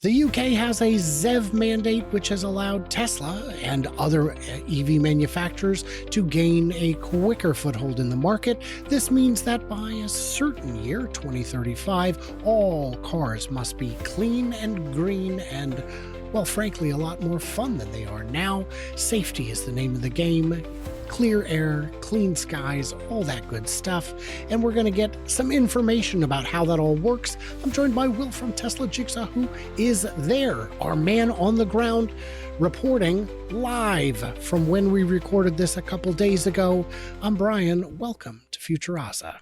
The UK has a ZEV mandate, which has allowed Tesla and other EV manufacturers to gain a quicker foothold in the market. This means that by a certain year, 2035, all cars must be clean and green and, well, frankly, a lot more fun than they are now. Safety is the name of the game. Clear air, clean skies, all that good stuff. And we're going to get some information about how that all works. I'm joined by Will from Tesla Jigsaw, who is there, our man on the ground, reporting live from when we recorded this a couple days ago. I'm Brian. Welcome to Futurasa.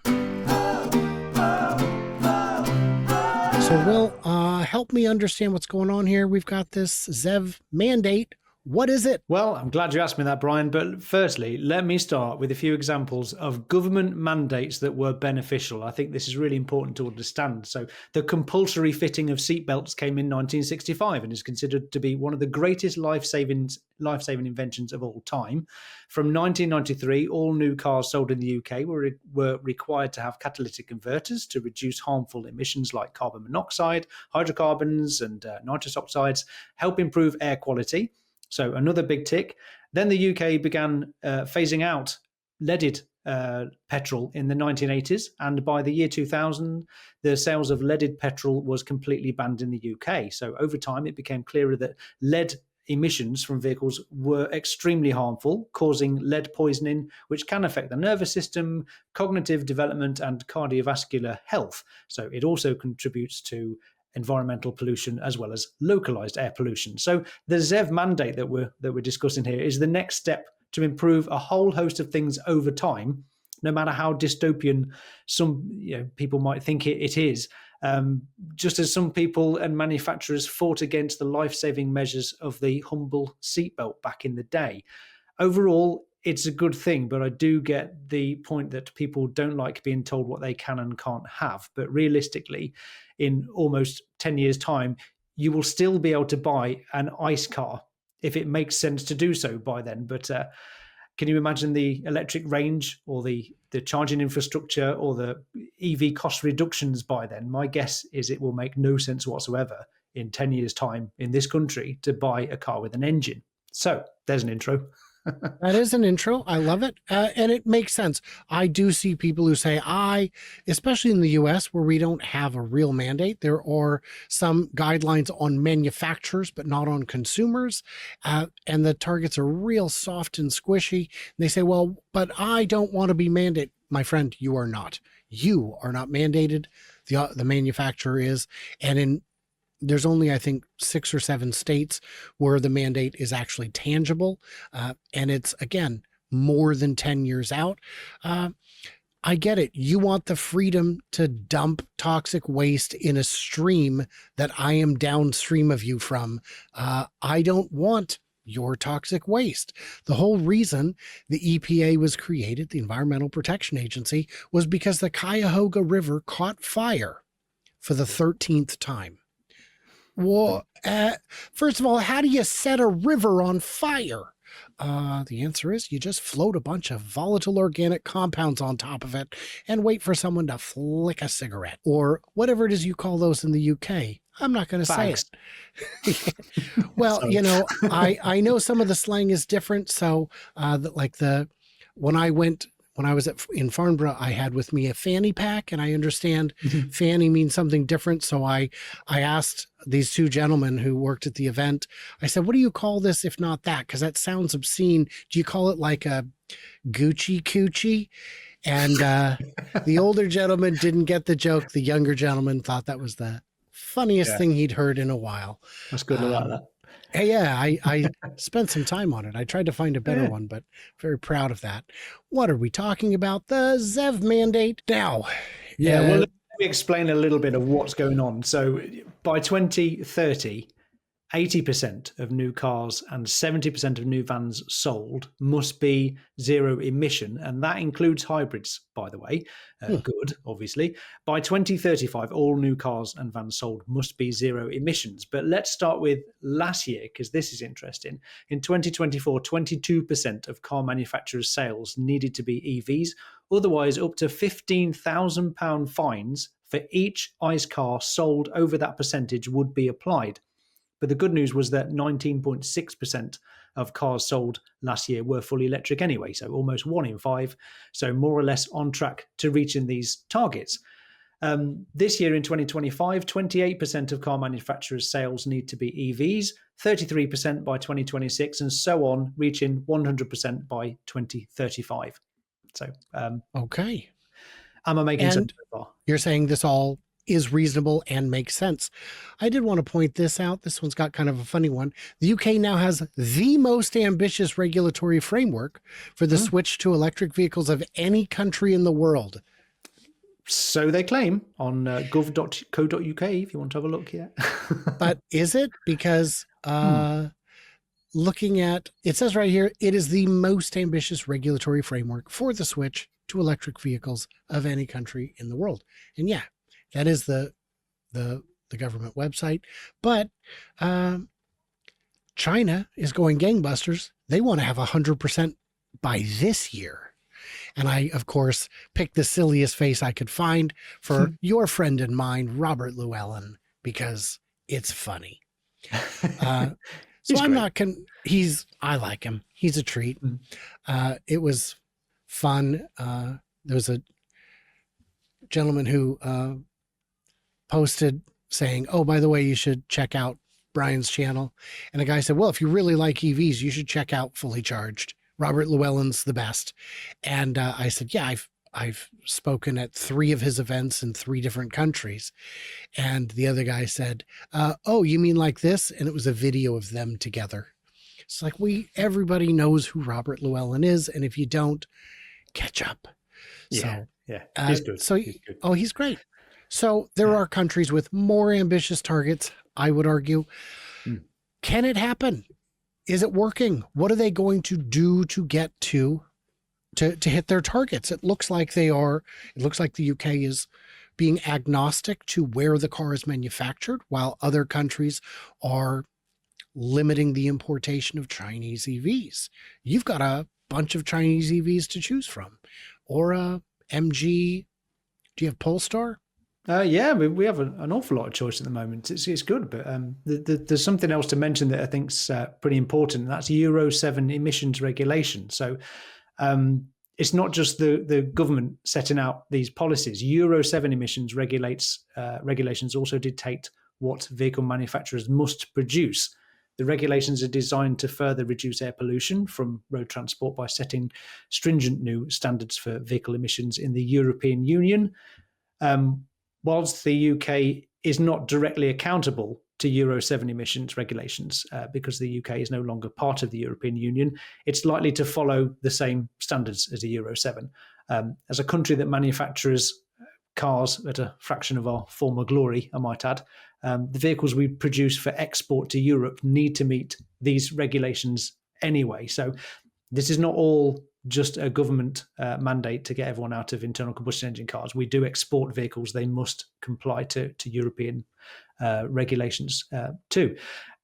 So, Will, help me understand what's going on here. We've got this ZEV mandate. What is it? Well, I'm glad you asked me that, Brian. But firstly, let me start with a few examples of government mandates that were beneficial. I think this is really important to understand. So the compulsory fitting of seatbelts came in 1965 and is considered to be one of the greatest life-saving inventions of all time. From 1993, all new cars sold in the UK were required to have catalytic converters to reduce harmful emissions like carbon monoxide, hydrocarbons and nitrous oxides, help improve air quality. So another big tick. Then the UK began phasing out leaded petrol in the 1980s. And by the year 2000, the sales of leaded petrol was completely banned in the UK. So over time, it became clearer that lead emissions from vehicles were extremely harmful, causing lead poisoning, which can affect the nervous system, cognitive development, and cardiovascular health. So it also contributes to environmental pollution as well as localized air pollution. So the ZEV mandate that we're discussing here is the next step to improve a whole host of things over time, no matter how dystopian some people might think it is. Just as some people and manufacturers fought against the life-saving measures of the humble seatbelt back in the day. Overall, it's a good thing, but I do get the point that people don't like being told what they can and can't have. But realistically, in almost 10 years' time, you will still be able to buy an ICE car if it makes sense to do so by then. But can you imagine the electric range or the charging infrastructure or the EV cost reductions by then? My guess is it will make no sense whatsoever in 10 years' time in this country to buy a car with an engine. So there's an intro. That is an intro. I love it. And it makes sense. I do see people who say, especially in the US where we don't have a real mandate, there are some guidelines on manufacturers, but not on consumers. And the targets are real soft and squishy. And they say, well, but I don't want to be mandated. My friend, you are not. You are not mandated. The manufacturer is. And there's only, I think, 6 or 7 states where the mandate is actually tangible. And it's, again, more than 10 years out. I get it. You want the freedom to dump toxic waste in a stream that I am downstream of you from. I don't want your toxic waste. The whole reason the EPA was created, the Environmental Protection Agency, was because the Cuyahoga River caught fire for the 13th time. Well, first of all, how do you set a river on fire? The answer is you just float a bunch of volatile organic compounds on top of it and wait for someone to flick a cigarette or whatever it is you call those in the UK. I'm not going to say it. Well, I know some of the slang is different. So when I was in Farnborough, I had with me a fanny pack, and I understand fanny means something different. So I asked these 2 gentlemen who worked at the event, I said, what do you call this if not that? Because that sounds obscene. Do you call it like a Gucci coochie? And the older gentleman didn't get the joke. The younger gentleman thought that was the funniest thing he'd heard in a while. That's good. I like that. Yeah, I spent some time on it. I tried to find a better one, but very proud of that. What are we talking about? The ZEV mandate now. Well, let me explain a little bit of what's going on. So by 2030, 80% of new cars and 70% of new vans sold must be zero emission. And that includes hybrids, by the way. Good, obviously. By 2035, all new cars and vans sold must be zero emissions. But let's start with last year, because this is interesting. In 2024, 22% of car manufacturers' sales needed to be EVs. Otherwise, up to £15,000 fines for each ICE car sold over that percentage would be applied. But the good news was that 19.6% of cars sold last year were fully electric anyway, so almost 1 in 5, so more or less on track to reaching these targets. This year in 2025, 28% of car manufacturers' sales need to be EVs, 33% by 2026, and so on, reaching 100% by 2035. So, Okay. am I making sense so far? You're saying this all is reasonable and makes sense. I did want to point this out. This one's got kind of a funny one. The UK now has the most ambitious regulatory framework for the switch to electric vehicles of any country in the world. So they claim on gov.co.uk, if you want to have a look here. But is it? Because looking at, it says right here, it is the most ambitious regulatory framework for the switch to electric vehicles of any country in the world. And yeah, that is the government website. But China is going gangbusters. They want to have 100% by this year. And I, of course, picked the silliest face I could find for your friend and mine, Robert Llewellyn, because it's funny. So I'm not I like him. He's a treat. It was fun. There was a gentleman who posted saying, oh, by the way, you should check out Brian's channel. And a guy said, well, if you really like EVs, you should check out Fully Charged. Robert Llewellyn's the best. And I said, yeah, I've spoken at 3 of his events in 3 different countries. And the other guy said, oh, you mean like this? And it was a video of them together. It's like everybody knows who Robert Llewellyn is. And if you don't, catch up. Yeah. He's good. He's good. Oh, he's great. So there are countries with more ambitious targets, I would argue. Can it happen? Is it working? What are they going to do to get to hit their targets? It looks like they are. It looks like the UK is being agnostic to where the car is manufactured, while other countries are limiting the importation of Chinese EVs. You've got a bunch of Chinese EVs to choose from, or MG. Do you have Polestar? Yeah, we have an awful lot of choice at the moment. It's good, but there's something else to mention that I think's pretty important. And that's Euro 7 emissions regulation. So it's not just the government setting out these policies. Euro 7 emissions regulations also dictate what vehicle manufacturers must produce. The regulations are designed to further reduce air pollution from road transport by setting stringent new standards for vehicle emissions in the European Union. Whilst the UK is not directly accountable to Euro 7 emissions regulations because the UK is no longer part of the European Union, it's likely to follow the same standards as the Euro 7. As a country that manufactures cars at a fraction of our former glory, I might add, the vehicles we produce for export to Europe need to meet these regulations anyway. So this is not all just a government mandate to get everyone out of internal combustion engine cars. We do export vehicles. They must comply to European regulations too.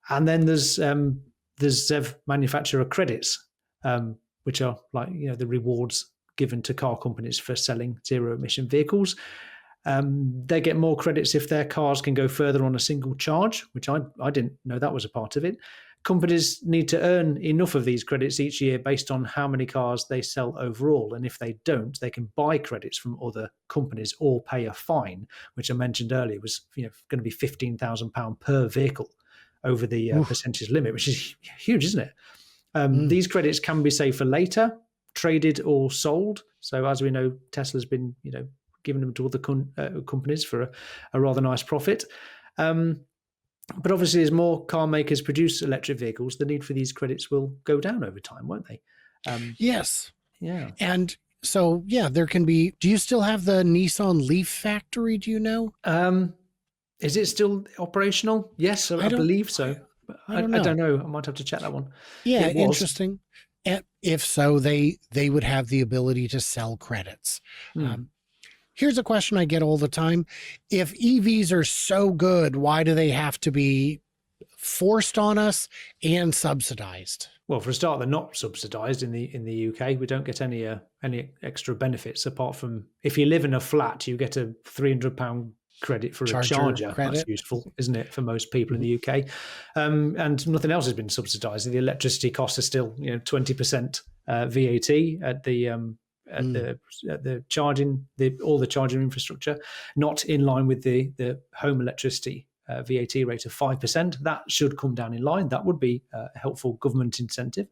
And then there's ZEV manufacturer credits, which are like, the rewards given to car companies for selling zero emission vehicles. They get more credits if their cars can go further on a single charge, which I didn't know that was a part of it. Companies need to earn enough of these credits each year based on how many cars they sell overall. And if they don't, they can buy credits from other companies or pay a fine, which I mentioned earlier was going to be £15,000 per vehicle over the percentage limit, which is huge, isn't it? These credits can be saved for later, traded or sold. So as we know, Tesla's been giving them to other companies for a rather nice profit. But obviously, as more car makers produce electric vehicles, the need for these credits will go down over time, won't they? Yes. Yeah. And so, there can be. Do you still have the Nissan Leaf factory? Do you know? Is it still operational? Yes, I believe so. I don't I know. don't know. I might have to check that one. Yeah, It was. interesting. If so, they would have the ability to sell credits. Hmm. Here's a question I get all the time. If EVs are so good, why do they have to be forced on us and subsidized? Well, for a start, they're not subsidised in the UK. We don't get any extra benefits apart from if you live in a flat, you get a £300 credit for a charger. Credit. That's useful, isn't it, for most people in the UK? And nothing else has been subsidised. The electricity costs are still 20% VAT at the charging, all the charging infrastructure, not in line with the home electricity VAT rate of 5%. That should come down in line. That would be a helpful government incentive.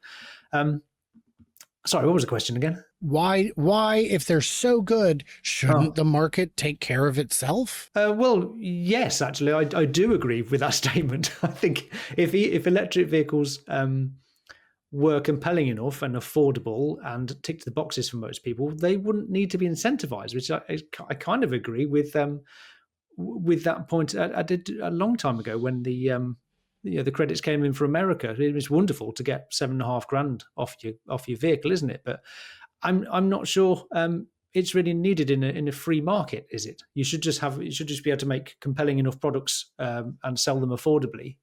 Sorry, what was the question again? Why, if they're so good, shouldn't the market take care of itself? Well, yes, actually, I do agree with that statement. I think if electric vehicles were compelling enough and affordable and ticked the boxes for most people, they wouldn't need to be incentivized, which I kind of agree with that point. I did a long time ago when the credits came in for America. It was wonderful to get $7,500 off your vehicle, isn't it? But I'm not sure it's really needed in a free market, is it? You should just be able to make compelling enough products and sell them affordably,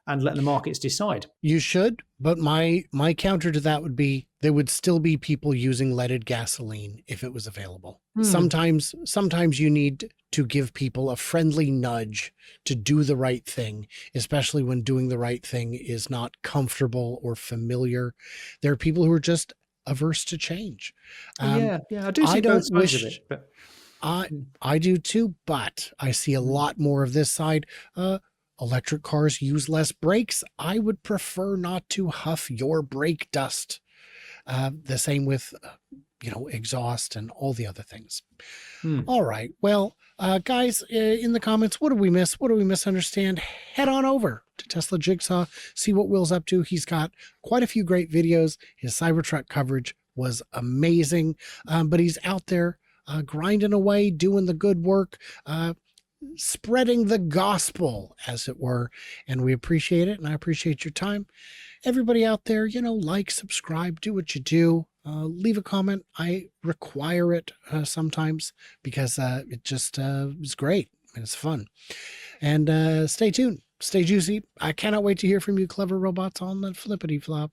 and let the markets decide. You should, but my counter to that would be there would still be people using leaded gasoline if it was available. Sometimes you need to give people a friendly nudge to do the right thing, especially when doing the right thing is not comfortable or familiar. There are people who are just averse to change. I do see both sides of it. But I do too, but I see a lot more of this side. Electric cars use less brakes. I would prefer not to huff your brake dust. The same with, exhaust and all the other things. All right. Well, guys, in the comments, what did we miss? What do we misunderstand? Head on over to Tesla Jigsaw, see what Will's up to. He's got quite a few great videos. His Cybertruck coverage was amazing, but he's out there grinding away, doing the good work, spreading the gospel, as it were, and we appreciate it, and I appreciate your time. Everybody out there, like, subscribe, do what you do, leave a comment. I require it sometimes because it just is great and it's fun. And stay tuned, stay juicy. I cannot wait to hear from you, clever robots on the flippity flop.